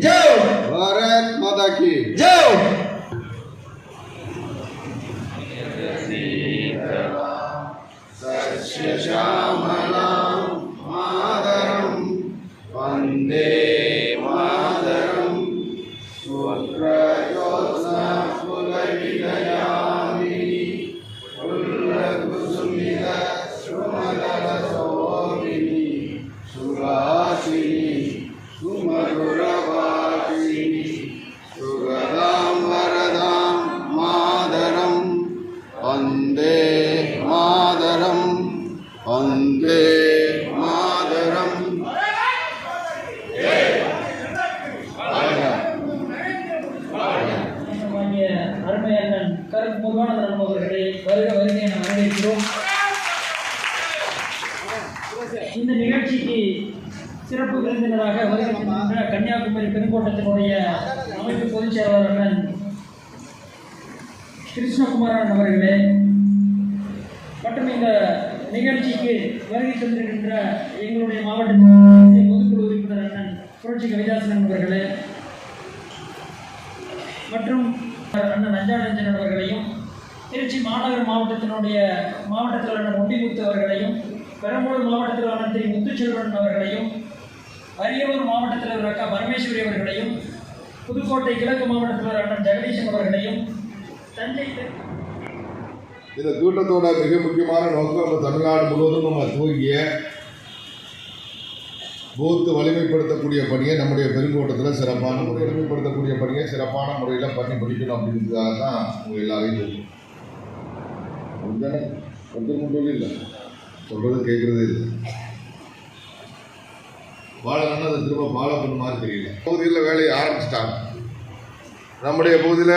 जय। भारत माता की जय। सस्य श्यामलां मातरं वन्दे मातरं शुक्रज्योत्स्ना फुलविदयामिनी फुल्लकुसुमित सुमदलशोभिनी सुहासिनी सुमधुरभाषिणी सुगदां वरदां मातरं वन्दे मातरं वन्दे मातरं। அருமையண்ணன் கருப்பு முருகானந்தன் அவர்களை வருக வருக என வரவேற்கிறோம். இந்த நிகழ்ச்சிக்கு சிறப்பு விருந்தினராக வருகின்ற கன்னியாகுமரி பெருங்கோட்டத்தினுடைய அமைப்பு பொதுச் செயலாளர் அண்ணன் கிருஷ்ணகுமாரன் அவர்களே மற்றும் இந்த நிகழ்ச்சிக்கு வருகை தந்திருக்கின்ற எங்களுடைய மாவட்ட பொதுக்குழு உறுப்பினர் அண்ணன் புரட்சி கவிதாசன் அவர்களே மற்றும் அண்ணன் அஞ்சானஞ்சன் அவர்களையும் திருச்சி மாநகர் மாவட்டத்தினுடைய மாவட்டத்தில் அண்ணன் ஒண்டிமுத்து அவர்களையும் பெரம்பலூர் மாவட்டத்தில் அண்ணன் திரு முத்துச்செல்வன் அவர்களையும் அரியலூர் மாவட்டத்தில் அக்கா பரமேஸ்வரி அவர்களையும் புதுக்கோட்டை கிழக்கு மாவட்டத்தில் அண்ணன் ஜெகதீசன் அவர்களையும் தஞ்சை இந்த கூட்டத்தோட மிக முக்கியமான நோக்கம் நம்ம தமிழ்நாடு முழுவதும் நம்ம தூங்கிய பூத்து வலிமைப்படுத்தக்கூடிய பணியை நம்முடைய பெருங்கோட்டத்தில் சிறப்பான முறையில் வலிமைப்படுத்தக்கூடிய பணியை சிறப்பான முறையில் பண்ணி முடிக்கணும் அப்படிங்கிறதுக்காக தான் உங்கள் எல்லாரையும் தெரியும். அப்படித்தானே ஒருத்தர் மட்டும் இல்லை, சொல்கிறது கேட்குறதே இல்லை. வாழணும்னு அதை திரும்ப ஃபாலோ பண்ண மாதிரி தெரியல. பகுதியில் வேலையை ஆரம்பிச்சிட்டாங்க. நம்முடைய பகுதியில்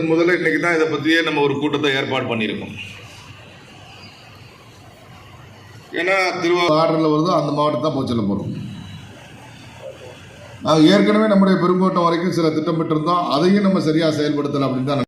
முதல்ல இன்றைக்கி தான் இதை பற்றியே நம்ம ஒரு கூட்டத்தை ஏற்பாடு பண்ணியிருக்கோம். ஏன்னா திருவாரூர் ஆர்டரில் வருதோ அந்த மாவட்டத்தை தான் போய் சொல்ல போகிறோம். நாங்கள் ஏற்கனவே நம்முடைய பெருங்கோட்டம் வரைக்கும் சில திட்டமிட்டிருந்தோம், அதையும் நம்ம சரியாக செயல்படுத்தலை அப்படின்னு தான்